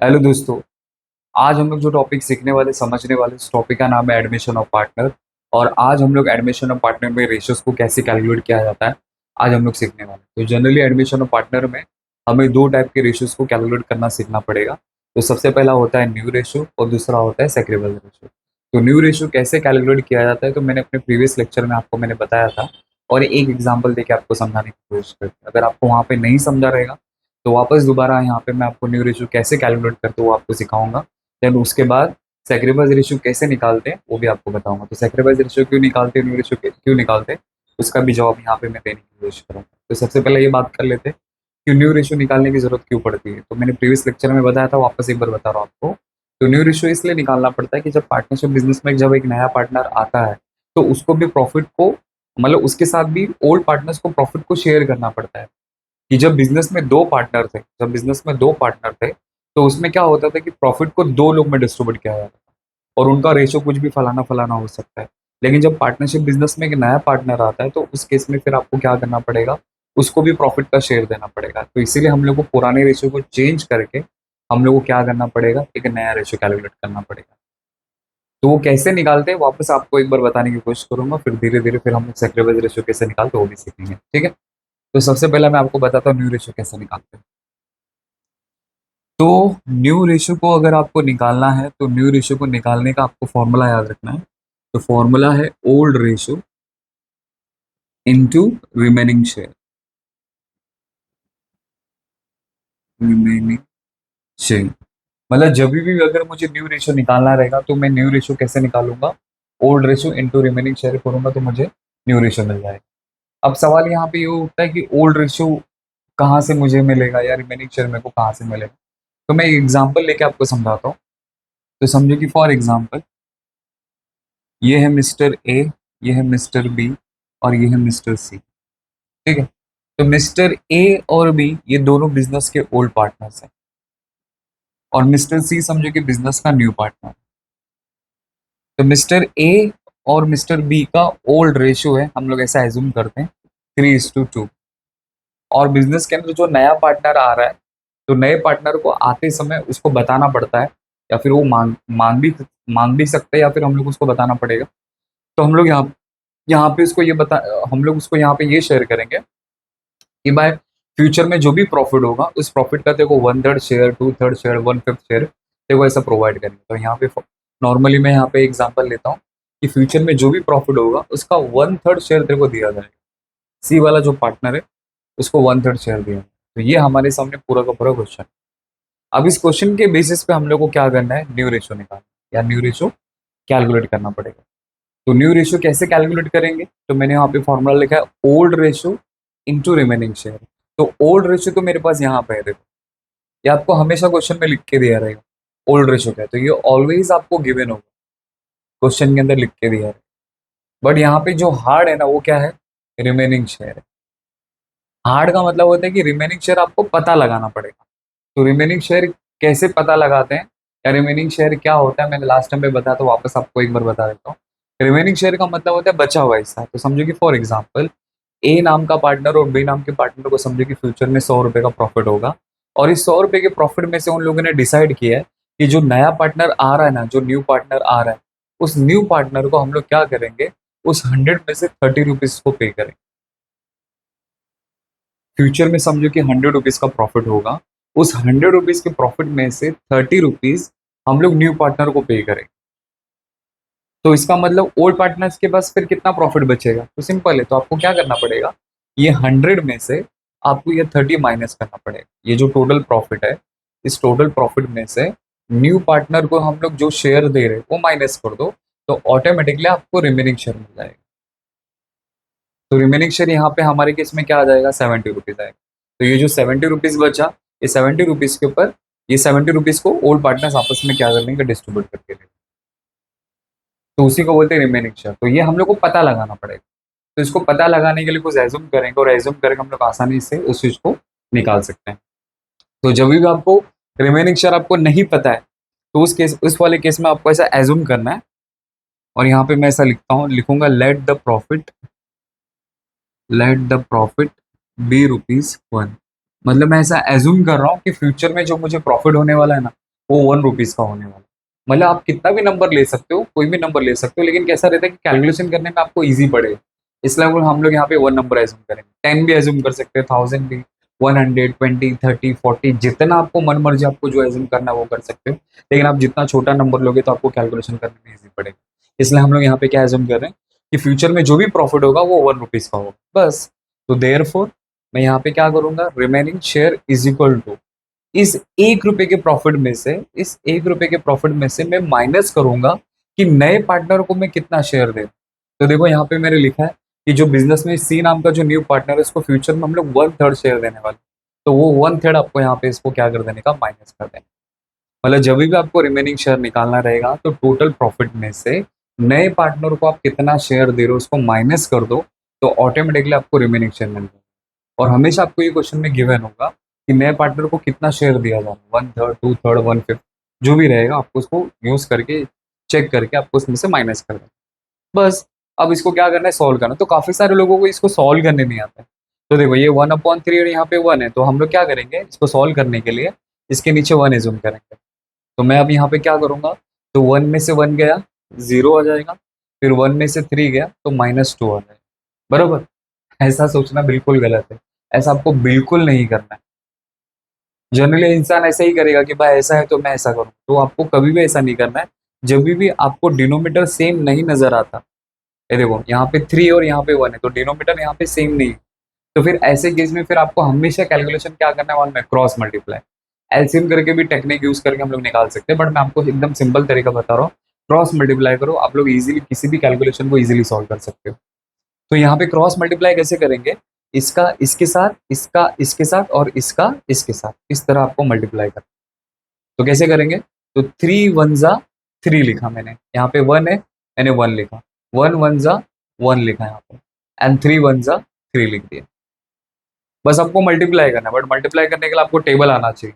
Hello दोस्तों। आज हम लोग जो टॉपिक सीखने वाले समझने वाले उस टॉपिक का नाम है एडमिशन ऑफ पार्टनर। और आज हम लोग एडमिशन ऑफ पार्टनर में रेशियोज को कैसे कैलकुलेट किया जाता है आज हम लोग सीखने वाले हैं। तो जनरली एडमिशन ऑफ पार्टनर में हमें दो टाइप के रेशियोज को कैलकुलेट करना सीखना पड़ेगा। तो सबसे पहला होता है न्यू रेशियो और दूसरा होता है सैक्रिफाइस रेशियो। तो न्यू रेशियो कैसे कैलकुलेट किया जाता है तो मैंने अपने प्रीवियस लेक्चर में आपको मैंने बताया था और एक एग्जाम्पल देके आपको समझाने की कोशिश करती अगर आपको वहाँ पे नहीं समझा रहेगा तो वापस दोबारा यहाँ पे मैं आपको न्यू रेशियो कैसे कैलकुलेट करते हो वो आपको सिखाऊंगा। देन उसके बाद सैक्रिफाइस रेशियो कैसे निकालते हैं वो भी आपको बताऊंगा। तो सैक्रिफाइस रेशियो क्यों निकालते हैं, न्यू रेशियो क्यों निकालते हैं, उसका भी जवाब यहाँ पे मैं देने की कोशिश करूंगा। तो सबसे पहले ये बात कर लेते हैं कि न्यू रेशियो निकालने की जरूरत क्यों पड़ती है। तो मैंने प्रीवियस लेक्चर में बताया था, वापस एक बार बता रहा हूँ आपको। तो न्यू रेशियो इसलिए निकालना पड़ता है कि जब पार्टनरशिप बिजनेस में जब एक नया पार्टनर आता है तो उसको भी प्रॉफिट को मतलब उसके साथ भी ओल्ड पार्टनर्स को प्रॉफिट को शेयर करना पड़ता है। कि जब बिजनेस में दो पार्टनर थे तो उसमें क्या होता था कि प्रॉफिट को दो लोग में डिस्ट्रीब्यूट किया जाता था और उनका रेशो कुछ भी फलाना फलाना हो सकता है। लेकिन जब पार्टनरशिप बिजनेस में एक नया पार्टनर आता है तो उस केस में फिर आपको क्या करना पड़ेगा, उसको भी प्रॉफिट का शेयर देना पड़ेगा। तो इसीलिए हम लोग को पुराने रेशो को चेंज करके हम लोग को क्या करना पड़ेगा, एक नया रेशो कैलकुलेट करना पड़ेगा। तो वो कैसे निकालते हैं वापस आपको एक बार बताने की कोशिश करूंगा, फिर धीरे धीरे फिर हम सेक्रिफाइस रेशो कैसे निकालते हैं वो भी सीखेंगे, ठीक है। तो सबसे पहले मैं आपको बताता हूँ न्यू रेशो कैसे निकालते हैं। तो न्यू रेशियो को अगर आपको निकालना है तो न्यू रेशियो को निकालने का आपको फॉर्मूला याद रखना है। तो फॉर्मूला है old ratio into remaining share. Remaining share मतलब जब भी अगर मुझे न्यू रेशियो निकालना रहेगा तो मैं न्यू रेशियो कैसे निकालूंगा, old ratio into remaining share करूंगा तो मुझे न्यू रेशियो मिल जाएगा। अब सवाल यहाँ पे ये उठता है कि ओल्ड रेशियो कहाँ से मुझे मिलेगा या रिमेनिंग शेयर मेरे को कहाँ से मिलेगा। तो मैं एग्जांपल लेके आपको समझाता हूँ। तो समझो कि फॉर एग्जांपल ये है मिस्टर ए, ये है मिस्टर बी और ये है मिस्टर सी, ठीक है। तो मिस्टर ए और बी ये दोनों बिजनेस के ओल्ड पार्टनर्स हैं और मिस्टर सी समझो कि बिजनेस का न्यू पार्टनर। तो मिस्टर ए और मिस्टर बी का ओल्ड रेशियो है, हम लोग ऐसा एज्यूम करते हैं 3:2। और बिजनेस के अंदर जो नया पार्टनर आ रहा है तो नए पार्टनर को आते समय उसको बताना पड़ता है या फिर वो मांग भी सकते हैं या फिर हम लोग उसको बताना पड़ेगा। तो हम लोग यहाँ यहाँ पे उसको ये बता हम लोग उसको यहाँ पे ये शेयर करेंगे कि भाई फ्यूचर में जो भी प्रॉफिट होगा उस प्रॉफिट का तेरे को 1/3 शेयर, 2/3 शेयर, 1/5 शेयर तेरे को ऐसा प्रोवाइड करेंगे। तो यहाँ पे नॉर्मली मैं यहाँ पे एग्जांपल लेता हूँ कि फ्यूचर में जो भी प्रॉफिट होगा उसका 1/3 शेयर तेरे को दिया जाएगा। सी वाला जो पार्टनर है उसको 1/3 शेयर दिया। तो ये हमारे सामने पूरा का पूरा क्वेश्चन। अब इस क्वेश्चन के बेसिस पे हम लोग को क्या करना है, न्यू रेशियो निकालना या न्यू रेशियो कैलकुलेट करना पड़ेगा। तो न्यू रेशियो कैसे कैलकुलेट करेंगे, तो मैंने यहाँ पे फॉर्मूला लिखा है old ratio into remaining share. तो ओल्ड रेशियो तो मेरे पास यहाँ पे है, देखो ये आपको हमेशा क्वेश्चन में लिख के दिया रहेगा। ओल्ड रेशियो क्या है तो ये ऑलवेज आपको गिवन होगा, क्वेश्चन के अंदर लिख के दिया है। बट यहाँ पे जो हार्ड है ना वो क्या है, रिमेनिंग शेयर है। हार्ड का मतलब होता है कि रिमेनिंग शेयर आपको पता लगाना पड़ेगा। तो रिमेनिंग शेयर कैसे पता लगाते हैं या रिमेनिंग शेयर क्या होता है, मैंने लास्ट टाइम पे बताया तो वापस आपको एक बार बता देता हूँ। रिमेनिंग शेयर का मतलब होता है बचा हुआ हिस्सा। तो समझो कि फॉर एग्जाम्पल ए नाम का पार्टनर और बी नाम के पार्टनर को समझो कि फ्यूचर में 100 रुपए का प्रॉफिट होगा और इस 100 रुपए के प्रॉफिट में से उन लोगों ने डिसाइड किया है कि जो नया पार्टनर आ रहा है ना, जो न्यू पार्टनर आ रहा है उस न्यू पार्टनर को हम लोग क्या करेंगे, उस 100 में से 30 रुपीज को पे करेंगे। फ्यूचर में समझो कि 100 रुपीज का प्रॉफिट होगा, उस 100 रुपीज के प्रॉफिट में से 30 रुपीज हम लोग न्यू पार्टनर को पे करें। तो इसका मतलब ओल्ड पार्टनर्स के पास फिर कितना प्रॉफिट बचेगा, तो सिंपल है। तो आपको क्या करना पड़ेगा, ये 100 में से आपको ये 30 माइनस करना पड़ेगा। ये जो टोटल प्रॉफिट है इस टोटल प्रॉफिट में से न्यू पार्टनर को हम लोग जो शेयर दे रहे हैं वो माइनस कर दो, तो ऑटोमेटिकली आपको रिमेनिंग शेयर मिल जाएगा। तो रिमेनिंग शेयर यहाँ पे हमारे केस में क्या आ जाएगा, 70 रुपीज आएगा। तो ये जो 70 रुपीज बचा, ये 70 रुपीज के ऊपर ये 70 रुपीज को ओल्ड पार्टनर्स आपस में क्या कर लेंगे, डिस्ट्रीब्यूट करके लेंगे। तो उसी को बोलते हैं रिमेनिंग शेयर। तो ये हम लोग को पता लगाना पड़ेगा। तो इसको पता लगाने के लिए कुछ एज्यूम करेंगे और एज्यूम करके हम लोग आसानी से उस चीज को निकाल सकते हैं। तो जब भी आपको रिमेनिंग शेयर आपको नहीं पता है तो उस वाले केस में आपको ऐसा एज्यूम करना है। और यहाँ पे मैं ऐसा लिखूंगा लेट द प्रॉफिट बी ₹1। मतलब मैं ऐसा एज्यूम कर रहा हूँ कि फ्यूचर में जो मुझे प्रॉफिट होने वाला है ना वो 1 रुपीज का होने वाला है। मतलब आप कितना भी नंबर ले सकते हो, कोई भी नंबर ले सकते हो, लेकिन कैसा रहता है कि कैलकुलेशन करने में आपको ईजी पड़े, इसलिए हम लोग यहाँ पे 1 नंबर एज्यूम करेंगे। 10 भी एज्यूम कर सकते हैं, 1000 भी, 100, 20, 30, 40, जितना आपको मन मर्जी आपको जो एज्यूम करना है वो कर सकते हो। लेकिन आप जितना छोटा नंबर लोगे तो आपको कैलकुलेशन करने में ईजी पड़ेगा। इसलिए हम लोग यहाँ पे क्या एज्यूम कर रहे हैं कि फ्यूचर में जो भी प्रॉफिट होगा वो 1 रुपीज का होगा बस। तो देयरफॉर मैं यहाँ पे क्या करूंगा, remaining share is equal to, इस 1 रुपए के प्रॉफिट में से, इस 1 रुपए के प्रॉफिट में से मैं माइनस करूंगा कि नए पार्टनर को मैं कितना शेयर दे। तो देखो यहाँ पे मैंने लिखा है कि जो बिजनेस में सी नाम का जो न्यू पार्टनर है उसको फ्यूचर में हम लोग 1/3 शेयर देने वाले। तो वो 1/3 आपको यहाँ पे इसको क्या कर देने का, माइनस कर देने। मतलब जब भी आपको रिमेनिंग शेयर निकालना रहेगा तो टोटल प्रॉफिट में से नए पार्टनर को आप कितना शेयर दे रहे हो उसको माइनस कर दो, तो ऑटोमेटिकली आपको रिमेनिंग शेयर मिल जाएगा। और हमेशा आपको ये क्वेश्चन में गिवन होगा कि नए पार्टनर को कितना शेयर दिया जाए, 1/3, 2/3, 1/5, जो भी रहेगा आपको उसको यूज करके, चेक करके आपको उसमें से माइनस कर देना बस। अब इसको क्या करना है, सॉल्व करना। तो काफी सारे लोगों को इसको सॉल्व करने नहीं आता है। तो देखो ये 1/3 और यहाँ पे 1 है, तो हम लोग क्या करेंगे, इसको सॉल्व करने के लिए इसके नीचे 1 एज्यूम करेंगे। तो मैं अब यहाँ पे क्या करूंगा, तो 1 में से 1 गया, 0 आ जाएगा। फिर 1 में से 3 गया तो -2 आ जाएगा। बराबर। ऐसा सोचना बिल्कुल गलत है, ऐसा आपको बिल्कुल नहीं करना है। जनरली इंसान ऐसा ही करेगा कि भाई ऐसा है तो मैं ऐसा करूँ, तो आपको कभी भी ऐसा नहीं करना है। जब भी आपको डिनोमीटर सेम नहीं नजर आता, ये देखो यहाँ पे 3 और यहाँ पे 1 है, तो डिनोमीटर यहाँ पे सेम नहीं है, तो फिर ऐसे केस में फिर आपको हमेशा कैलकुलेशन क्या करना है, 1 में क्रॉस मल्टीप्लाई। एलसीएम करके भी टेक्निक यूज करके हम लोग निकाल सकते हैं, बट मैं आपको एकदम सिंपल तरीका बता रहा हूँ। क्रॉस मल्टीप्लाई करो, आप लोग इजीली किसी भी कैलकुलेशन को इजीली सॉल्व कर सकते हो। तो यहाँ पे क्रॉस मल्टीप्लाई कैसे करेंगे, इसका इसके साथ, इसका इसके साथ और इसका इसके साथ, इस तरह आपको मल्टीप्लाई करना। तो कैसे करेंगे, तो 3 1 जा 3 लिखा मैंने, यहाँ पे 1 है, मैंने 1 लिखा, 1 1 जा 1 लिखा यहाँ पे, एंड 3 1 जा 3 लिख दिया। बस आपको मल्टीप्लाई करना है, बट मल्टीप्लाई करने के लिए आपको टेबल आना चाहिए।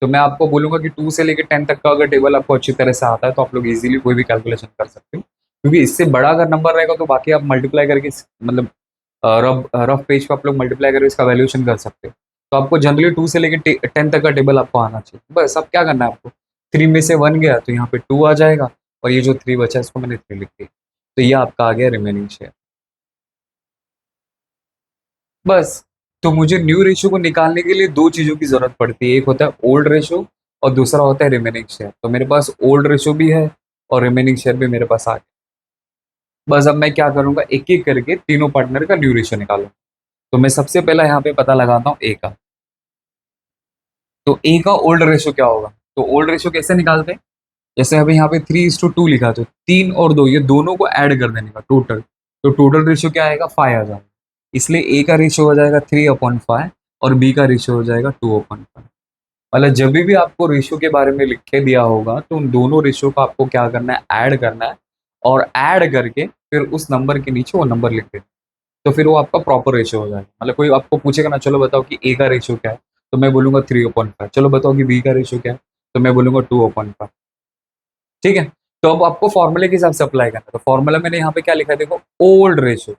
तो मैं आपको बोलूंगा कि 2 से लेकर 10 तक का अगर टेबल आपको अच्छी तरह से आता है तो आप लोग इजीली कोई भी कैलकुलेशन कर सकते हो, क्योंकि इससे बड़ा अगर नंबर रहेगा तो बाकी आप मल्टीप्लाई करके मतलब रफ रफ पेज पे आप लोग मल्टीप्लाई करके इसका वैल्यूएशन कर सकते हो। तो आपको जनरली 2 से लेकर 10 तक का टेबल आपको आना चाहिए। बस अब क्या करना है आपको, 3 में से 1 गया तो यहाँ पे 2 आ जाएगा, और ये जो 3 बचा है इसको मैंने 3 लिख दिया। तो ये आपका आ गया रिमेनिंग शेयर। बस। तो मुझे न्यू रेशियो को निकालने के लिए दो चीजों की जरूरत पड़ती है, एक होता है ओल्ड रेशियो और दूसरा होता है रिमेनिंग शेयर। तो मेरे पास ओल्ड रेशियो भी है और रिमेनिंग शेयर भी मेरे पास आ गया। बस अब मैं क्या करूंगा, एक एक करके तीनों पार्टनर का न्यू रेशियो निकालूंगा। तो मैं सबसे पहला यहाँ पे पता लगाता हूँ ए का। तो ए का ओल्ड रेशियो क्या होगा, तो ओल्ड रेशियो कैसे निकालते हैं, जैसे अभी यहाँ पे 3:2 लिखा, तो 3 और 2 ये दोनों को ऐड कर देने का टोटल। तो टोटल रेशियो क्या आएगा, 5 आ जाएगा। इसलिए ए का रेशियो हो जाएगा 3/5 और बी का रेशियो हो जाएगा 2/5। मतलब जब भी आपको रेशियो के बारे में लिख के दिया होगा तो उन दोनों रेशियो को आपको क्या करना है, ऐड करना है, और ऐड करके फिर उस नंबर के नीचे वो नंबर लिख देना। तो फिर वो आपका प्रॉपर रेशियो हो जाएगा। मतलब कोई आपको पूछेगा ना, चलो बताओ कि ए का रेशियो क्या है, तो मैं बोलूंगा 3/5। चलो बताओ कि बी का रेशियो क्या है, तो मैं बोलूंगा 2/5। ठीक है। तो अब आपको फॉर्मूले के हिसाब से अप्लाई करना है। तो फॉर्मूला मैंने यहाँ पे क्या लिखा है, देखो ओल्ड रेशियो।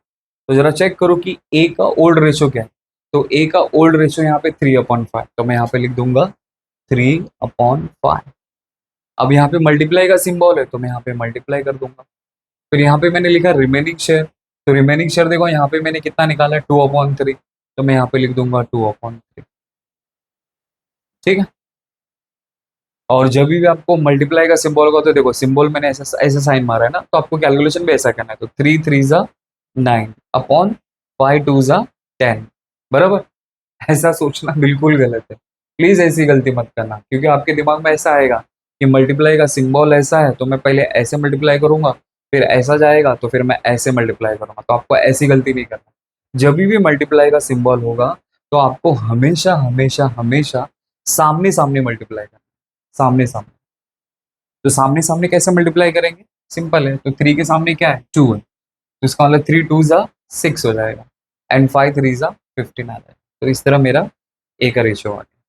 तो जरा चेक करो कि ए का ओल्ड रेशियो क्या है। तो ए का ओल्ड रेशियो यहाँ पे 3/5, तो मैं यहाँ पे लिख दूंगा 3/5। अब यहाँ पे मल्टीप्लाई का सिंबल है तो मैं यहाँ पे मल्टीप्लाई कर दूंगा। फिर यहाँ पे मैंने लिखा रिमेनिंग शेयर। तो रिमेनिंग शेयर देखो यहाँ पे मैंने कितना निकाला है, 2/3, तो मैं यहाँ पे लिख दूंगा 2/3। ठीक है। और जब भी आपको मल्टीप्लाई का सिंबल होगा तो देखो सिंबल मैंने ऐसा ऐसा साइन मारा है ना, तो आपको कैलकुलेशन भी ऐसा करना है। तो 3 3 जा 9/5 2 जा 10। बराबर। ऐसा सोचना बिल्कुल गलत है, प्लीज ऐसी गलती मत करना, क्योंकि आपके दिमाग में ऐसा आएगा कि मल्टीप्लाई का सिंबल ऐसा है तो मैं पहले ऐसे मल्टीप्लाई करूंगा, फिर ऐसा जाएगा तो फिर मैं ऐसे मल्टीप्लाई करूंगा। तो आपको ऐसी गलती नहीं करना। जब भी मल्टीप्लाई का सिंबल होगा तो आपको हमेशा हमेशा हमेशा सामने सामने मल्टीप्लाई करना, सामने सामने। तो सामने सामने कैसे मल्टीप्लाई करेंगे, सिंपल है। तो 3 के सामने क्या है, 2 है, तो इसका मतलब 3 2 जा 6 हो जाएगा, एंड 5 3 जा 15 आ जाएगा। तो इस तरह मेरा ए का रेशियो आ गया।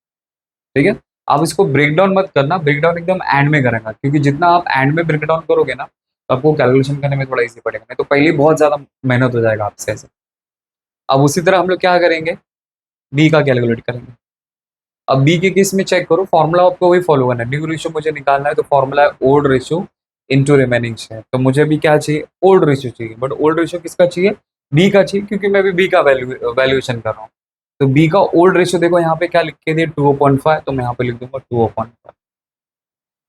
ठीक है। आप इसको ब्रेक डाउन मत करना, ब्रेक डाउन एकदम एंड में करेंगे, क्योंकि जितना आप एंड में ब्रेक डाउन करोगे ना तो आपको कैलकुलेशन करने में थोड़ा इजी पड़ेगा, नहीं तो पहले ही बहुत ज्यादा मेहनत हो जाएगा आपसे ऐसे। अब उसी तरह हम लोग क्या करेंगे, बी का कैलकुलेट करेंगे। अब बी के केस में चेक करो, फॉर्मूला आपको वही फॉलो करना है, न्यू रेशियो मुझे निकालना है तो फॉर्मूला है old ratio into remaining share. तो मुझे भी क्या चाहिए, ओल्ड रेशियो चाहिए, बट ओल्ड रेशियो किसका चाहिए, बी का चाहिए, क्योंकि मैं भी बी का वैल्यूएशन कर रहा हूँ। तो बी का ओल्ड रेशियो देखो यहाँ पे क्या लिख के दिए 2/5, तो मैं यहाँ पे लिख दूंगा 2/5।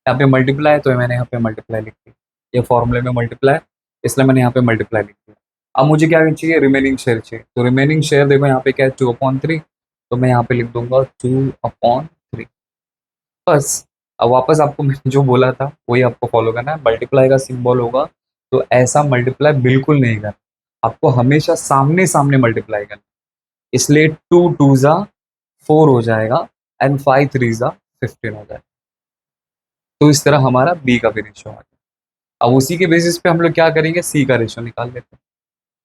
यहाँ पे मल्टीप्लाई, तो मैंने यहाँ पे मल्टीप्लाई लिख दी, ये फॉर्मूले में मल्टीप्लाई, इसलिए मैंने यहाँ पे मल्टीप्लाई लिख दिया। अब मुझे क्या चाहिए, रिमेनिंग शेयर चाहिए। तो रिमेनिंग शेयर देखो यहाँ पे क्या है 2/3, तो मैं यहाँ पे लिख दूंगा 2/3। बस अब वापस आपको मैंने जो बोला था वही आपको फॉलो करना है, मल्टीप्लाई का सिंबल होगा तो ऐसा मल्टीप्लाई बिल्कुल नहीं करना, आपको हमेशा सामने सामने मल्टीप्लाई करना। इसलिए 2 2 ज़ा 4 हो जाएगा एंड 5 3 ज़ा 15 हो जाएगा। तो इस तरह हमारा बी का भी रेशियो आ गया। अब उसी के बेसिस पे हम लोग क्या करेंगे, सी का रेशियो निकाल लेते हैं।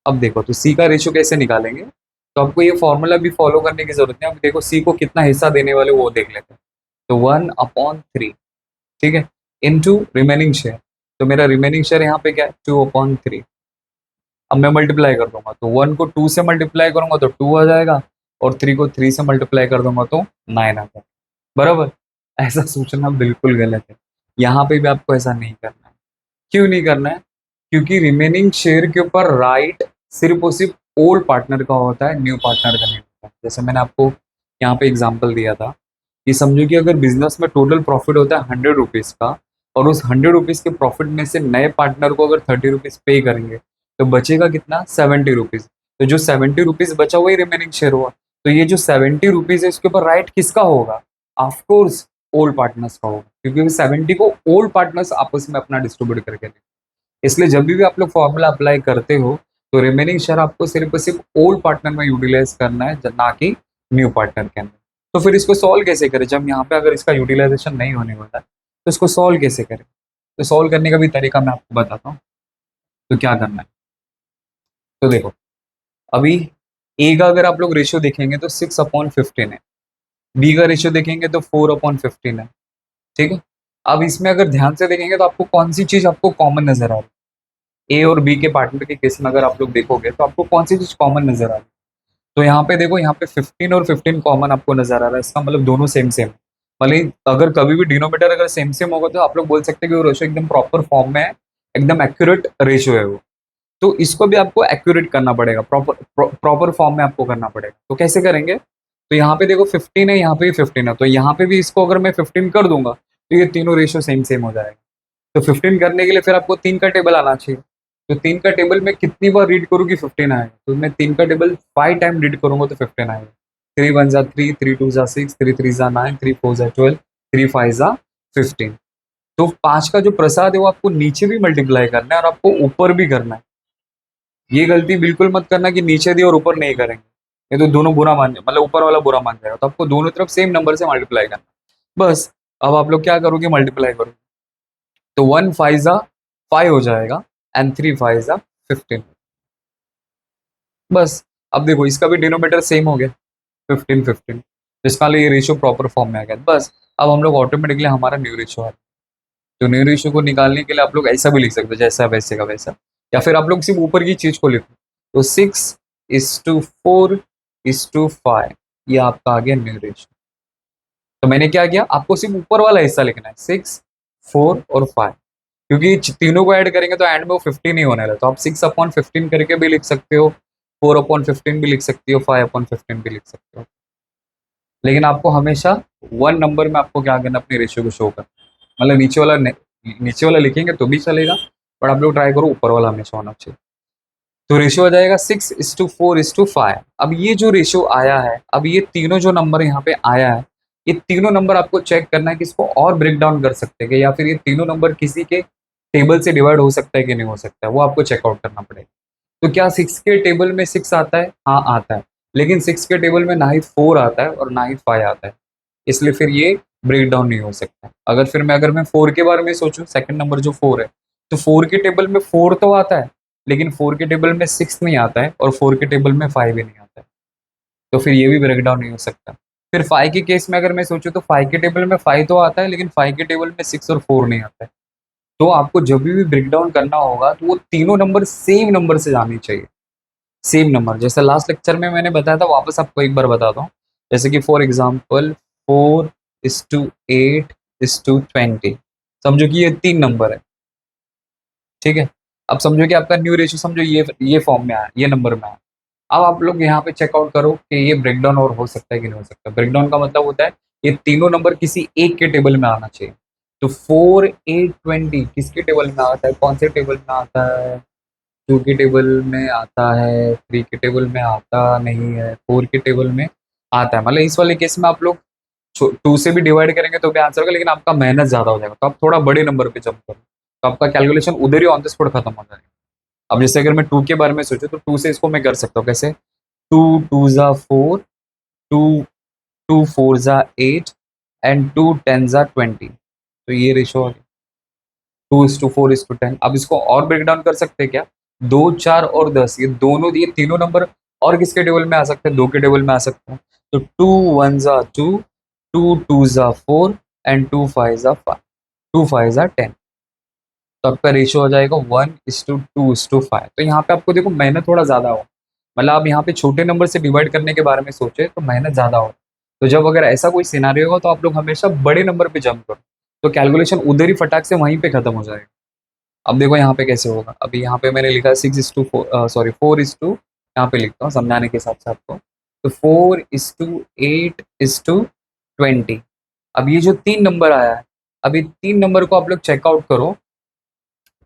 अब देखो तो सी का रेशियो कैसे निकालेंगे, तो आपको ये फॉर्मूला भी फॉलो करने की जरूरत है। अब देखो सी को कितना हिस्सा देने वाले वो देख लेते हैं। तो 1/3, ठीक है, इनटू रिमेनिंग शेयर। तो मेरा रिमेनिंग शेयर यहाँ पे क्या है 2/3। अब मैं मल्टीप्लाई कर दूंगा, तो 1 को 2 से मल्टीप्लाई करूंगा तो 2 आ जाएगा, और 3 को 3 से मल्टीप्लाई कर दूंगा तो 9 आ जाएगा। बराबर, ऐसा सोचना बिल्कुल गलत है, यहाँ पे भी आपको ऐसा नहीं करना है। क्यों नहीं करना है, क्योंकि रिमेनिंग शेयर के ऊपर राइट सिर्फ और सिर्फ ओल्ड पार्टनर का होता है, न्यू पार्टनर का नहीं होता है। जैसे मैंने आपको यहाँ पे एग्जांपल दिया था कि समझो कि अगर बिजनेस में टोटल प्रॉफिट होता है 100 रुपीज़ का, और उस 100 रुपीज़ के प्रॉफिट में से नए पार्टनर को अगर 30 रुपीज़ पे करेंगे तो बचेगा कितना 70 रुपीज़। तो जो 70 रुपीज़ बचा वही रिमेनिंग शेयर हुआ। तो ये जो 70 रुपीज़ है इसके ऊपर राइट किसका होगा, ऑफकोर्स ओल्ड पार्टनर्स का होगा, क्योंकि 70 को ओल्ड पार्टनर्स आपस में अपना डिस्ट्रीब्यूट करके देंगे। इसलिए जब भी आप लोग फॉर्मूला अप्लाई करते हो तो रिमेनिंग शेयर आपको सिर्फ और सिर्फ ओल्ड पार्टनर में यूटिलाइज करना है, ना कि न्यू पार्टनर के अंदर। तो फिर इसको सॉल्व कैसे करें, जब यहाँ पे अगर इसका यूटिलाइजेशन नहीं होने वाला है तो इसको सॉल्व कैसे करें। तो सॉल्व करने का भी तरीका मैं आपको बताता हूँ। तो क्या करना है, तो देखो अभी ए का अगर आप लोग रेशियो देखेंगे तो 6/15 है, बी का रेशियो देखेंगे तो 4/15 है, ठीक है। अब इसमें अगर ध्यान से देखेंगे तो आपको कौन सी चीज आपको कॉमन नजर आ रही है, ए और बी के पार्टनर के केस में अगर आप लोग देखोगे तो आपको कौन सी चीज कॉमन नजर आ रही है। तो यहाँ पे देखो, यहाँ पे 15 और 15 कॉमन आपको नजर आ रहा है, इसका मतलब दोनों सेम सेम। मतलब अगर कभी भी डिनोमिनेटर अगर सेम सेम होगा तो आप लोग बोल सकते हैं कि वो रेशियो एकदम प्रॉपर फॉर्म में है, एकदम एक्यूरेट रेशियो है वो। तो इसको भी आपको एक्यूरेट करना पड़ेगा, प्रॉपर फॉर्म में आपको करना पड़ेगा। तो कैसे करेंगे, तो यहाँ पे देखो 15 है, यहाँ पे भी 15 है, तो यहाँ पे भी इसको अगर मैं 15 कर दूंगा तो ये तीनों रेशियो सेम सेम हो जाएगा। तो 15 करने के लिए फिर आपको 3 का टेबल आना चाहिए। तो 3 का टेबल में कितनी बार रीड करूँ कि 15 आएगा, तो मैं 3 का टेबल 5 टाइम रीड करूंगा तो 15 आएगा। 3 1 ज़ा 3, 3 2 ज़ा 6, 3 3 ज़ा 9, 3 4 ज़ा 12, 3 5 ज़ा 15। तो 5 का जो प्रसाद है वो आपको नीचे भी मल्टीप्लाई करना है और आपको ऊपर भी करना है। ये गलती बिल्कुल मत करना कि नीचे दिए और ऊपर नहीं करेंगे, ये तो दोनों बुरा मान, मतलब ऊपर वाला बुरा मान जाएगा। तो आपको दोनों तरफ सेम नंबर से मल्टीप्लाई करना। बस अब आप लोग क्या करोगे, मल्टीप्लाई करोगे, तो 1 5 ज़ा 5 हो जाएगा एंड 3 5 ज़ा 15। बस अब देखो इसका भी डिनोमिनेटर सेम हो गया 15 15, जिसका लिए ये रेशियो प्रॉपर फॉर्म में आ गया। बस अब हम लोग ऑटोमेटिकली हमारा न्यू रेशियो आ गया। तो न्यू रेशियो को निकालने के लिए आप लोग ऐसा भी लिख सकते हो, जैसा वैसे का वैसा, या फिर आप लोग सिर्फ ऊपर की चीज को लिखो। तो 6:4:5, ये आपका आ गया न्यू रेशियो। तो मैंने क्या किया, आपको सिर्फ ऊपर वाला हिस्सा लिखना है 6 4 और 5, क्योंकि तीनों को ऐड करेंगे तो एंड में वो 15 ही होने वाला है। तो आप 6/15 करके भी लिख सकते हो, 4/15 भी लिख सकते हो, 5/15 भी लिख सकते हो, लेकिन आपको हमेशा वन नंबर में आपको क्या करना, अपने रेशियो को शो करना। मतलब नीचे वाला लिखेंगे तो भी चलेगा, बट आप लोग ट्राई करो ऊपर वाला हमेशा होना चाहिए। तो रेशियो आ जाएगा 6:4:5। अब ये जो रेशियो आया है, अब ये तीनों जो नंबर यहाँ पे आया है, ये तीनों नंबर आपको चेक करना है कि इसको और ब्रेक डाउन कर सकते हैं, या फिर ये तीनों नंबर किसी के टेबल से डिवाइड हो सकता है कि नहीं हो सकता है, वो आपको चेकआउट करना पड़ेगा। तो क्या 6 के टेबल में 6 आता है, हाँ आता है, लेकिन 6 के टेबल में ना ही 4 आता है और ना ही 5 आता है, इसलिए फिर ये ब्रेक डाउन नहीं हो सकता। अगर मैं 4 के बारे में सोचूं, सेकंड नंबर जो 4 है, तो 4 के टेबल में 4 तो आता है, लेकिन 4 के टेबल में 6 नहीं आता है, और 4 के टेबल में 5 भी नहीं आता है, तो फिर ये भी ब्रेक डाउन नहीं हो सकता। फिर 5 के केस में अगर मैं सोचूं तो 5 के टेबल में 5 तो आता है, लेकिन 5 के टेबल में 6 और 4 नहीं आता है। तो आपको जब भी ब्रेक डाउन करना होगा तो वो तीनों नंबर सेम नंबर से जानी चाहिए, सेम नंबर। जैसे लास्ट लेक्चर में मैंने बताया था, वापस आपको एक बार बताता हूँ। जैसे कि फॉर एग्जाम्पल 4:8:20। समझो कि ये 3 नंबर है, ठीक है? अब समझो कि आपका न्यू रेशियो समझो ये फॉर्म में आया, ये नंबर में आया। अब आप लोग यहाँ पे चेकआउट करो कि ये ब्रेकडाउन और हो सकता है कि नहीं हो सकता। ब्रेकडाउन का मतलब होता है ये तीनों नंबर किसी एक के टेबल में आना चाहिए। तो 4:8:20 किसके टेबल में आता है? कौन से टेबल में आता है? 2 के टेबल में आता है, 3 के टेबल में आता नहीं है, 4 के टेबल में आता है। मतलब इस वाले केस में आप लोग 2 से भी डिवाइड करेंगे तो भी आंसर होगा, लेकिन आपका मेहनत ज़्यादा हो जाएगा। तो आप थोड़ा बड़े नंबर पे जंप करो, तो आपका कैलकुलेशन उधर ही ऑन द स्पॉट खत्म हो जाएगा। अब जैसे अगर मैं 2 के बारे में सोचूं तो 2 से इसको मैं कर सकता हूँ कैसे? 2 2 ज़ा 4, 2 2 4 ज़ा 8 एंड 2 10 ज़ा 20। तो ये रेशो हो गया 2:4:10। अब इसको और ब्रेक डाउन कर सकते हैं क्या? 2 4 और 10, ये दोनों ये तीनों नंबर और किसके टेबल में आ सकते हैं? 2 के टेबल में आ सकते हैं। तो 2 1 ज़ा 2, 2 2 ज़ा 4 एंड 2 5 ज़ा 5, 2 5 ज़ा 10। तो आपका रेशियो हो जाएगा 1:2:5। तो यहाँ पे आपको देखो मेहनत थोड़ा ज़्यादा हो, मतलब आप यहाँ पे छोटे नंबर से डिवाइड करने के बारे में सोचे तो मेहनत ज़्यादा हो। तो जब अगर ऐसा कोई सिनारियो होगा तो आप लोग हमेशा बड़े नंबर पे जंप करो, तो कैलकुलेशन उधर ही फटाक से वहीं पे खत्म हो जाएगा। अब देखो यहाँ पे कैसे होगा। अभी यहाँ पे मैंने लिखा है 6:4, सॉरी 4:, यहाँ पे लिखता हूँ समझाने के हिसाब से आपको। तो 4:8:20। अब ये जो 3 नंबर आया है, अभी 3 नंबर को आप लोग चेकआउट करो,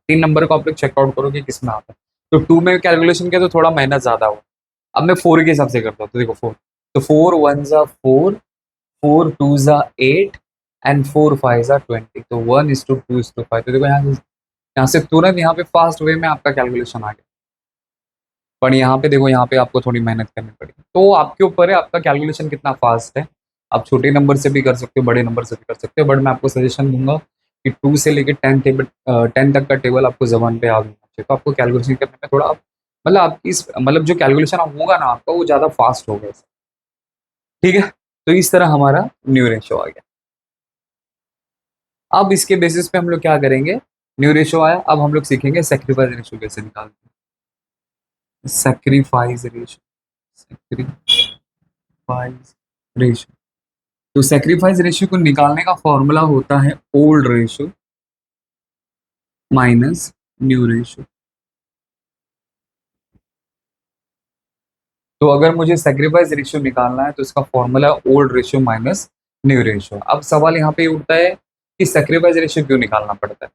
3 नंबर को आप लोग चेकआउट करो कि किसमें आता है। तो 2 में कैलकुलेशन किया तो थोड़ा मेहनत ज़्यादा हो। अब मैं 4 के हिसाब से करता हूँ, तो देखो 4, तो 4 1 ज़ा 4, 4 2 ज़ा 8 एंड 4 5 ज़ा 20। तो 1:2:5। तो देखो यहाँ से तुरंत यहाँ पे फास्ट वे में आपका कैलकुलेशन आ गया। पर यहाँ पे देखो, यहाँ पे आपको थोड़ी मेहनत करनी पड़ेगी। तो आपके ऊपर है आपका कैलकुलेशन कितना फास्ट है। आप छोटे नंबर से भी कर सकते हो, बड़े नंबर से भी कर सकते हो, बट मैं आपको सजेशन दूंगा कि 2 से लेके 10 तक का टेबल आपको ज़बान पे आ जाना चाहिए। तो आपको कैलकुलेशन करने में थोड़ा मतलब आपकी मतलब जो कैलकुलेशन होगा ना आपका वो ज़्यादा फास्ट होगा इससे। ठीक है, तो इस तरह हमारा न्यू रेशो आ गया। अब इसके बेसिस पे हम लोग क्या करेंगे? न्यू रेशो आया, अब हम लोग सीखेंगे सेक्रीफाइस रेशो कैसे निकालते हैं। Sacrifice ratio, sacrifice ratio. तो सेक्रीफाइस रेशियो को निकालने का फॉर्मूला होता है old ratio minus new ratio. तो अगर मुझे सेक्रीफाइस रेशियो निकालना है तो इसका formula old ratio minus new ratio. अब सवाल यहाँ पे उठता है कि सेक्रीफाइस रेशियो क्यों निकालना पड़ता है?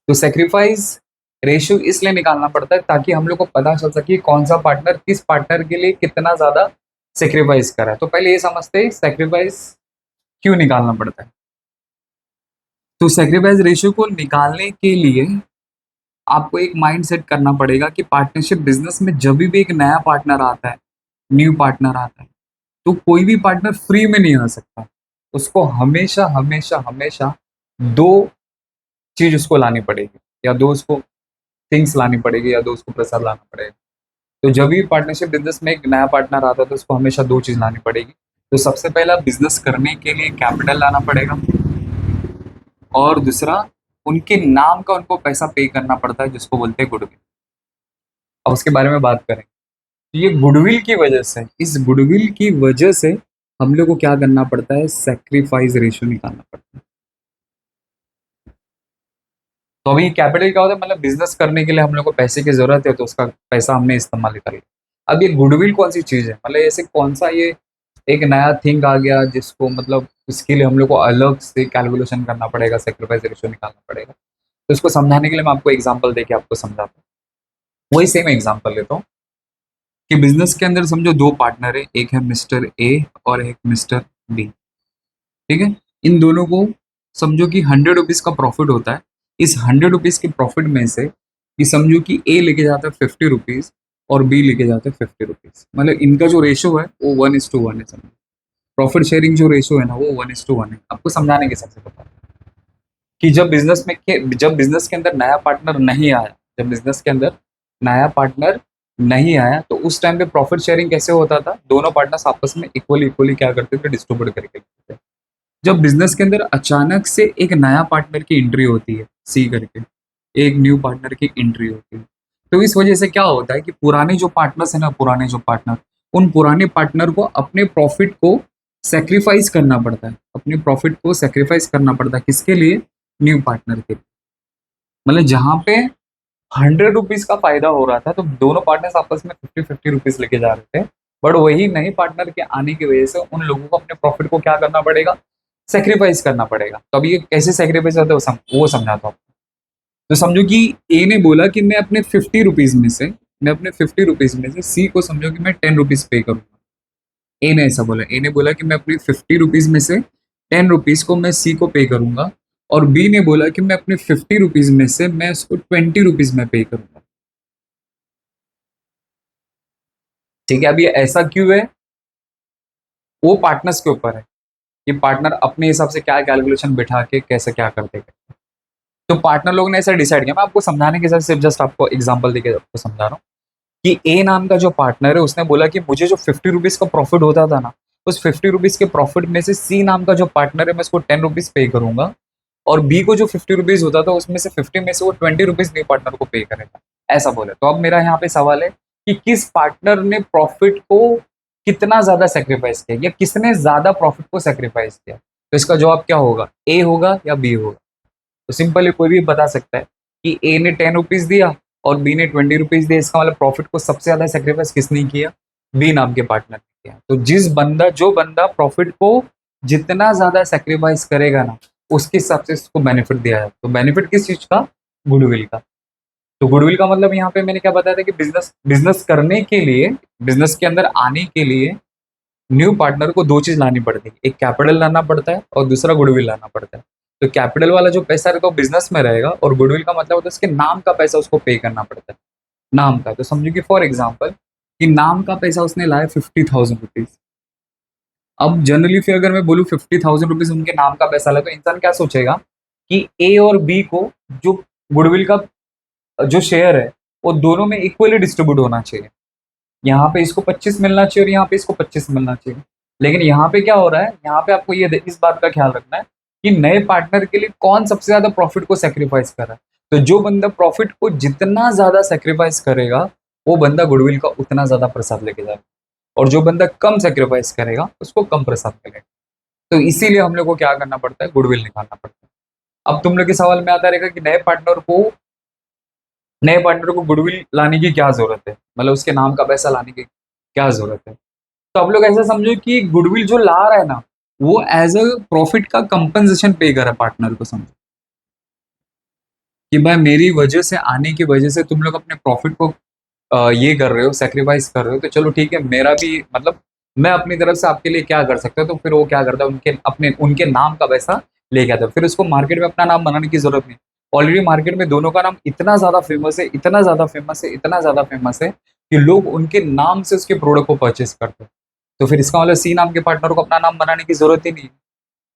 तो सेक्रीफाइस रेशियो इसलिए निकालना पड़ता है ताकि हम लोग को पता चल सके कौन सा पार्टनर किस पार्टनर के लिए कितना ज्यादा सेक्रीफाइस करा है। तो पहले ये समझते हैं सेक्रीफाइस क्यों निकालना पड़ता है। तो सेक्रीफाइस रेशियो को निकालने के लिए आपको एक माइंड सेट करना पड़ेगा कि पार्टनरशिप बिजनेस में जब भी एक नया पार्टनर आता है, न्यू पार्टनर आता है, तो कोई भी पार्टनर फ्री में नहीं आ सकता। उसको हमेशा हमेशा हमेशा दो चीज उसको लानी पड़ेगी, या दो उसको थिंग्स लानी पड़ेगी, या दो उसको प्रसाद लाना पड़ेगा। तो जब भी पार्टनरशिप बिजनेस में एक नया पार्टनर आता है तो उसको हमेशा दो चीज लानी पड़ेगी। तो सबसे पहला बिजनेस करने के लिए कैपिटल लाना पड़ेगा, और दूसरा उनके नाम का उनको पैसा पे करना पड़ता है जिसको बोलते हैं गुडविल। अब उसके बारे में बात करें, तो ये गुडविल की वजह से, इस गुडविल की वजह से हम लोग को क्या करना पड़ता है? सेक्रीफाइस रेशियो निकालना पड़ता है। तो अभी कैपिटल क्या होता है? मतलब बिजनेस करने के लिए हम लोग को पैसे की जरूरत है, तो उसका पैसा हमने इस्तेमाल कर लिया। अब ये गुडविल कौन सी चीज है? मतलब ऐसे कौन सा ये एक नया थिंग आ गया जिसको मतलब इसके लिए हम लोग को अलग से कैलकुलेशन करना पड़ेगा, सेक्रीफाइस रेशियो निकालना पड़ेगा। तो इसको समझाने के लिए मैं आपको एग्जांपल देके आपको समझाता हूँ। वही सेम एग्जांपल लेता हूँ कि बिजनेस के अंदर समझो दो पार्टनर है, एक है मिस्टर ए और एक मिस्टर बी। ठीक है, इन दोनों को समझो कि 100 रुपीज का प्रॉफिट होता है। इस 100 रुपीज के प्रॉफिट में से ये समझो कि ए लेके जाता है 50 रुपीज और बी लेके जाता है 50 रुपीज। मतलब इनका जो रेशो है वो 1:1 है। समझो प्रॉफिट शेयरिंग जो रेशो है ना वो 1:1 है। आपको समझाने के हिसाब से बता कि जब बिजनेस के अंदर नया पार्टनर नहीं आया, जब बिजनेस के अंदर नया पार्टनर नहीं आया तो उस टाइम पे प्रॉफिट शेयरिंग कैसे होता था? दोनों पार्टनर्स आपस में इक्वली इक्वली क्या करते थे? डिस्ट्रीब्यूट करके करते थे। जब बिजनेस के अंदर अचानक से एक नया पार्टनर की एंट्री होती है, सी करके एक न्यू पार्टनर की एंट्री होती है, तो इस वजह से क्या होता है कि पुराने जो पार्टनर्स है ना, पुराने जो पार्टनर, उन पुराने पार्टनर को अपने प्रॉफिट को सेक्रीफाइस करना पड़ता है, अपने प्रॉफिट को सेक्रीफाइस करना पड़ता है, किसके लिए? न्यू पार्टनर के लिए। मतलब जहाँ पे 100 रुपीज का फायदा हो रहा था तो दोनों पार्टनर्स आपस में 50-50 रुपीज लेके जा रहे थे, बट वही नए पार्टनर के आने की वजह से उन लोगों को अपने प्रॉफिट को क्या करना पड़ेगा? सेक्रीफाइस करना पड़ेगा। तो अब ये कैसे सेक्रीफाइस होता है वो समझाता हूँ। तो समझो कि ए ने बोला कि मैं अपने 50 रुपीज में से सी को समझो कि मैं 10 रुपीज पे करूंगा। ए ने ऐसा बोला, ए ने बोला कि मैं अपनी 50 रुपीज में से 10 रुपीज को मैं सी को पे करूंगा, और बी ने बोला कि मैं अपने 50 रुपीज में से मैं उसको 20 रुपीज में पे करूंगा। ठीक है, अब ये ऐसा क्यों है? वो पार्टनर्स के ऊपर है कि पार्टनर अपने हिसाब से क्या कैलकुलेशन बिठा के कैसे क्या कर देगा। तो पार्टनर लोग ने ऐसा डिसाइड किया, मैं आपको समझाने के हिसाब से जस्ट आपको एग्जांपल देके आपको समझा रहा हूँ कि ए नाम का जो पार्टनर है उसने बोला कि मुझे जो 50 रुपीज का प्रॉफिट होता था ना, उस 50 रुपीज के प्रॉफिट में से सी नाम का जो पार्टनर है मैं उसको 10 रुपीज पे करूंगा, और बी को जो 50 रुपीज होता था उसमें से 50 में से वो 20 रुपीज न्यू पार्टनर को पे करेगा। ऐसा बोले तो अब मेरा यहाँ पे सवाल है कि किस पार्टनर ने प्रॉफिट को कितना ज्यादा सेक्रीफाइस किया, या किसने ज्यादा प्रॉफिट को सेक्रीफाइस किया? तो इसका जवाब क्या होगा? ए होगा या बी होगा? तो सिंपली कोई भी बता सकता है कि ए ने 10 रुपीज दिया और बी ने 20 रुपीज दिया, इसका मतलब प्रॉफिट को सबसे ज्यादा सेक्रीफाइस किसने किया? बी नाम के पार्टनर ने किया। तो जो बंदा प्रॉफिट को जितना ज्यादा सेक्रीफाइस करेगा ना, उसके हिसाब से इसको बेनिफिट दिया है। तो बेनिफिट किस चीज का? गुडविल का। तो गुडविल का मतलब यहाँ पे मैंने क्या बताया था कि बिजनेस बिजनेस करने के लिए, बिजनेस के अंदर आने के लिए न्यू पार्टनर को दो चीज लानी पड़ती है, एक कैपिटल लाना पड़ता है और दूसरा गुडविल लाना पड़ता है। तो कैपिटल वाला जो पैसा रहेगा वो बिजनेस में रहेगा, और गुडविल का मतलब होता है उसके नाम का पैसा उसको पे करना पड़ता है, नाम का। तो समझो कि फॉर एग्जाम्पल कि नाम का पैसा उसने लाया 50,000 रुपीज। अब जनरली फिर अगर मैं बोलूँ 50,000 रुपीज उनके नाम का पैसा लाया, तो इंसान क्या सोचेगा कि ए और बी को जो गुडविल का जो शेयर है वो दोनों में इक्वली डिस्ट्रीब्यूट होना चाहिए। यहाँ पे इसको 25 मिलना चाहिए और यहाँ पे इसको 25 मिलना चाहिए। लेकिन यहाँ पे क्या हो रहा है, यहाँ पे आपको ये इस बात का ख्याल रखना है कि नए पार्टनर के लिए कौन सबसे ज्यादा प्रॉफिट को सेक्रीफाइस कर रहा है। तो जो बंदा प्रॉफिट को जितना ज्यादा सेक्रीफाइस करेगा वो बंदा गुडविल का उतना ज्यादा प्रसाद लेके जाएगा, और जो बंदा कम सेक्रीफाइस करेगा उसको कम प्रसाद मिलेगा। तो इसीलिए हम लोग को क्या करना पड़ता है? गुडविल निकालना पड़ता है। अब तुम लोग के सवाल में आता रहेगा कि नए पार्टनर को गुडविल लाने की क्या जरूरत है, मतलब उसके नाम का पैसा लाने की क्या जरूरत है? तो आप लोग ऐसा समझो कि गुडविल जो ला रहा है ना, वो एज अ प्रॉफिट का कंपनसेशन पे कर रहा है पार्टनर को। समझो कि भाई मेरी वजह से, आने की वजह से तुम लोग अपने प्रॉफिट को ये कर रहे हो, सेक्रीफाइस कर रहे हो, तो चलो ठीक है, मेरा भी मतलब मैं अपनी तरफ से आपके लिए क्या कर सकता हूँ। तो फिर वो क्या करता है, उनके नाम का पैसा लेके आता है। फिर उसको मार्केट में अपना नाम बनाने की जरूरत नहीं। ऑलरेडी मार्केट में दोनों का नाम इतना ज्यादा फेमस है, इतना ज्यादा फेमस है, इतना ज्यादा फेमस है कि लोग उनके नाम से उसके प्रोडक्ट को परचेस करते हैं। तो फिर इसका मतलब सी नाम के पार्टनर को अपना नाम बनाने की जरूरत ही नहीं है।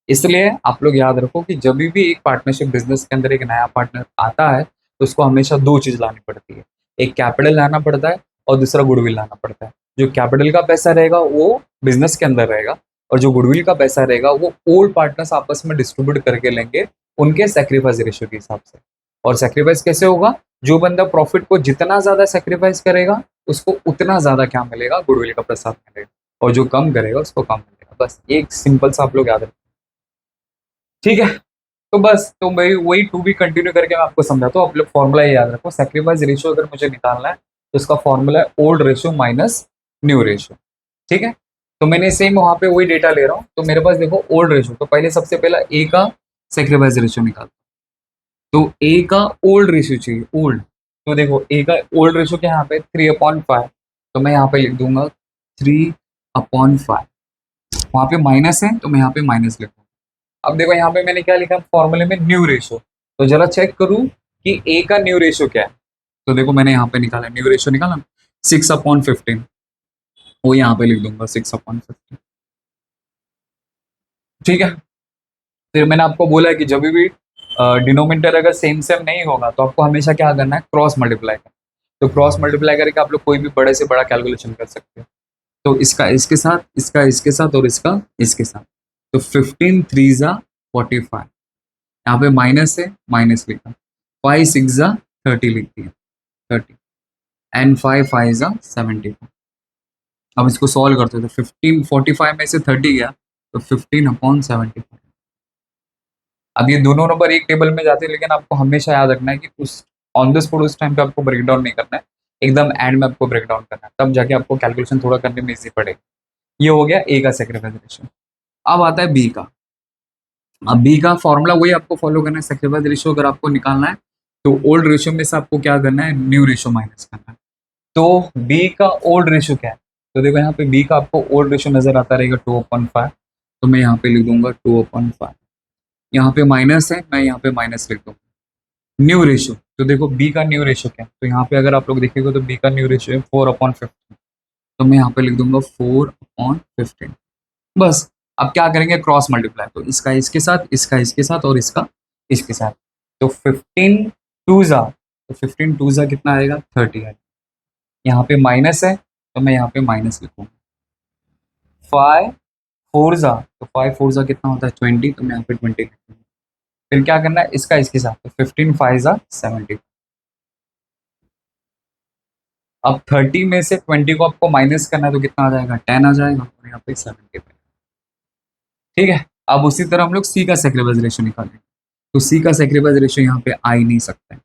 इसलिए आप लोग याद रखो कि जब भी एक पार्टनरशिप बिजनेस के अंदर एक नया पार्टनर आता है तो उसको हमेशा दो चीज लानी पड़ती है, एक कैपिटल लाना पड़ता है और दूसरा गुडविल लाना पड़ता है। जो कैपिटल का पैसा रहेगा वो बिजनेस के अंदर रहेगा, और जो गुडविल का पैसा रहेगा वो ओल्ड पार्टनर्स आपस में डिस्ट्रीब्यूट करके लेंगे उनके सेक्रीफाइस रेशियो के हिसाब से। और सेक्रीफाइस कैसे होगा? जो बंदा प्रॉफिट को जितना ज्यादा सेक्रीफाइस करेगा उसको उतना ज्यादा क्या मिलेगा? गुडविल का प्रसाद मिलेगा, और जो कम करेगा उसको कम मिलेगा। बस एक सिंपल सा आप लोग याद रखें। ठीक है, तो बस तो मैं वही टू बी कंटिन्यू करके मैं आपको समझाता हूँ। आप लोग फॉर्मूला याद रखो, सेक्रीफाइस रेशियो अगर मुझे निकालना है तो इसका फॉर्मूला है old ratio minus new ratio. ठीक है, तो मैंने सेम वहां पे वही डेटा ले रहा हूँ। तो मेरे पास देखो ओल्ड रेशियो, तो पहले सबसे पहला ए का सेक्रीफाइस रेशियो निकाल। तो ए का ओल्ड रेशियो चाहिए, ओल्ड। तो देखो ए का ओल्ड रेशियो क्या है यहाँ पे 3/5। तो मैं यहाँ पे लिख दूंगा 3/5। वहां पे माइनस है तो मैं यहाँ पे माइनस लिखूंगा। अब देखो यहाँ पे मैंने क्या लिखा फॉर्मूले में, न्यू रेशियो। तो जरा चेक करूं कि ए का न्यू रेशियो क्या है। तो देखो मैंने यहाँ पे निकाला, न्यू रेशियो निकाला 6/15। वो यहाँ पे लिख दूंगा 6/15। ठीक है, फिर मैंने आपको बोला है कि जब भी डिनोमिनेटर अगर सेम सेम नहीं होगा तो आपको हमेशा क्या करना है? क्रॉस मल्टीप्लाई करना। तो क्रॉस मल्टीप्लाई करके आप लोग कोई भी बड़े से बड़ा कैलकुलेशन कर सकते हो। तो इसका इसके साथ, इसका इसके साथ और इसका इसके साथ। तो 15 3 जा 45। यहाँ पे माइनस है, माइनस लिखा। 5 6 जा 30 लिख दिया, 30। एंड 5 5 जा 70। अब इसको सॉल्व करते हो तो 15 45 में से 30 गया तो 15/75। अब ये दोनों नंबर एक टेबल में जाते हैं, लेकिन आपको हमेशा याद रखना है कि उस ऑन द स्पॉट उस टाइम पे आपको ब्रेक डाउन नहीं करना है, एकदम एंड में आपको ब्रेक डाउन करना है, तब जाके आपको कैलकुलेशन थोड़ा करने में इजी पड़ेगा। ये हो गया ए का सेक्रीफाइस रेशियो। अब आता है बी का। अब बी का फॉर्मूला वही आपको फॉलो करना है, सेक्रीफाइस रेशियो अगर आपको निकालना है तो ओल्ड रेशियो में से आपको क्या करना है, न्यू रेशियो माइनस करना है। तो बी का ओल्ड रेशियो क्या है, तो देखो यहाँ पे बी का आपको ओल्ड रेशियो नजर आता रहेगा 2/5, तो मैं यहाँ पे लिख दूंगा 2/5। यहाँ पे माइनस है, मैं यहाँ पे माइनस लिख दूंगा। न्यू रेशियो, तो देखो बी का न्यू रेशियो क्या है, तो यहाँ पे अगर आप लोग देखेंगे तो बी का न्यू रेशियो है 4/15, तो मैं यहाँ पे लिख दूंगा 4/15। बस अब क्या करेंगे, क्रॉस मल्टीप्लाई, तो इसका इसके साथ, इसका इसके साथ और इसका इसके साथ, तो 15 टू ज़ा, तो 15 टू ज़ा कितना आएगा, 30 है। यहाँ पे माइनस है, तो मैं यहाँ पे माइनस लिखूंगा। 5 4 ज़ा, तो 5 4 ज़ा कितना होता है, 20, तो मैं यहाँ पे 20 लिखूंगा। फिर क्या करना है, इसका इसके साथ, तो 15 5 ज़ा 70। अब 30 में से 20 को आपको माइनस करना है, तो कितना आ जाएगा, 10 आ जाएगा, और यहाँ पे 70 पे। ठीक है। अब उसी तरह हम लोग सी का सेक्रीफाइस रेशियो निकालेंगे, तो सी का सेक्रीफाइस रेशियो यहाँ पे आ ही नहीं सकता है।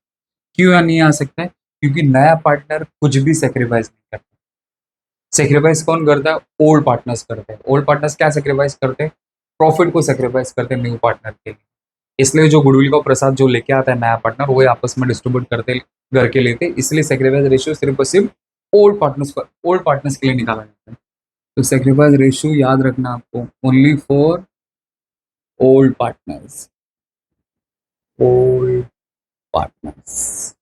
क्यों नहीं आ सकता है, क्योंकि नया पार्टनर कुछ भी सेक्रीफाइस नहीं करता। सेक्रीफाइस कौन करता है, ओल्ड पार्टनर्स करते हैं। ओल्ड पार्टनर्स क्या सेक्रीफाइस करते हैं, प्रॉफिट को सेक्रीफाइस करते हैं न्यू पार्टनर के लिए। इसलिए जो गुडविल का प्रसाद जो लेके आता है नया पार्टनर, वो आपस में डिस्ट्रीब्यूट करते करके लेते, इसलिए सेक्रीफाइस रेशियो सिर्फ और सिर्फ ओल्ड पार्टनर्स के लिए निकाला जाता है। तो सेक्रीफाइस रेशियो याद रखना आपको, only for old partners, old partners.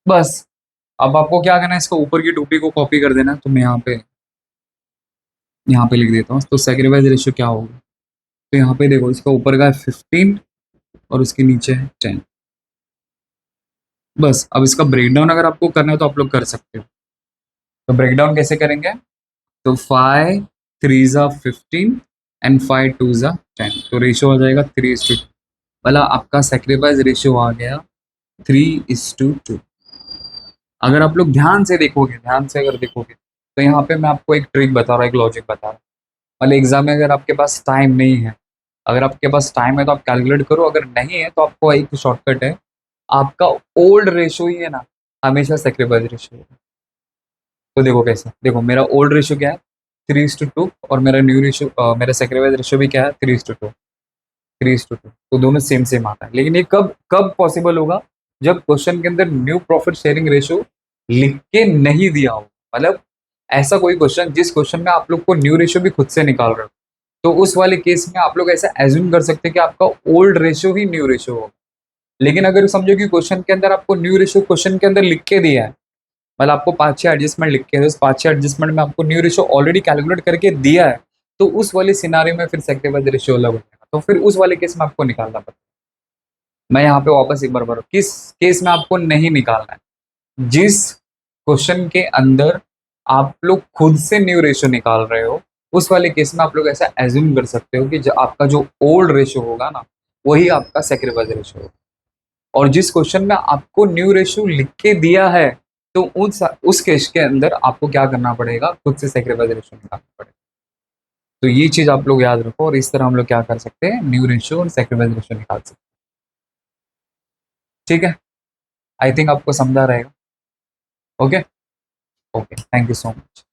बस अब आपको क्या करना है, इसको ऊपर की टोपी को कॉपी कर देना, तो मैं यहाँ पे लिख देता हूँ। तो सेक्रीफाइस रेशियो क्या होगा, तो यहाँ पे देखो, इसका ऊपर का है 15 और उसके नीचे है 10। बस अब इसका ब्रेकडाउन अगर आपको करना है तो आप लोग कर सकते हो। तो ब्रेकडाउन कैसे करेंगे, तो 5 3 ज़ा 15 एंड 5 2 ज़ा 10, तो रेशियो आ जाएगा 3:2। वाला आपका सेक्रीफाइस रेशियो आ गया 3:2। अगर आप लोग ध्यान से देखोगे, ध्यान से अगर देखोगे, तो यहाँ पे मैं आपको एक ट्रिक बता रहा हूँ, एक लॉजिक बता रहा हूँ। मतलब एग्जाम में अगर आपके पास टाइम नहीं है, अगर आपके पास टाइम है तो आप कैलकुलेट करो, अगर नहीं है तो आपको एक शॉर्टकट है, आपका ओल्ड रेशियो ही है ना, हमेशा सेक्रीफाइस रेशियो है। तो देखो कैसे, देखो मेरा ओल्ड रेशियो क्या है, 3:2, और मेरा न्यू रेशियो, मेरा सेक्रीफाइस रेशियो भी क्या है, 3:2, 3:2, तो दोनों सेम सेम आता है। लेकिन ये कब कब पॉसिबल होगा, जब क्वेश्चन के अंदर न्यू प्रॉफिट शेयरिंग रेशियो लिख के नहीं दिया हो। मतलब ऐसा कोई क्वेश्चन जिस क्वेश्चन में आप लोग को न्यू रेशियो भी खुद से निकाल रहे हो, तो उस वाले केस में आप लोग ऐसा एज्यूम कर सकते हैं कि आपका ओल्ड रेशियो ही न्यू रेशियो होगा। लेकिन अगर समझो कि क्वेश्चन के अंदर आपको न्यू रेशियो क्वेश्चन के अंदर लिख के दिया है, मतलब आपको 5-6 एडजस्टमेंट लिख के है, उस 5-6 एडजस्टमेंट में आपको न्यू रेशियो ऑलरेडी कैलकुलेट करके दिया है, तो उस वाले सिनारियो में फिर सेक्रीफाइस रेशियो अलग हो जाएगा, तो फिर उस वाले केस में आपको निकालना पड़ता है। मैं यहाँ पे वापस एक बार बोलूँ, किस केस में आपको नहीं निकालना है, जिस क्वेश्चन के अंदर आप लोग खुद से न्यू रेशियो निकाल रहे हो, उस वाले केस में आप लोग ऐसा एज्यूम कर सकते हो कि जो आपका जो ओल्ड रेशियो होगा ना, वही आपका सेक्रीफाइस रेशियो होगा। और जिस क्वेश्चन में आपको न्यू रेशियो लिख के दिया है, तो उस केस के अंदर आपको क्या करना पड़ेगा, खुद से सेक्रीफाइस रेशियो निकालना पड़ेगा। तो ये चीज आप लोग याद रखो, और इस तरह हम लोग क्या कर सकते हैं, न्यू रेशियो और सेक्रीफाइस रेशियो निकाल सकते हैं। ठीक है, आई थिंक आपको समझा रहेगा। Okay, okay, thank you so much.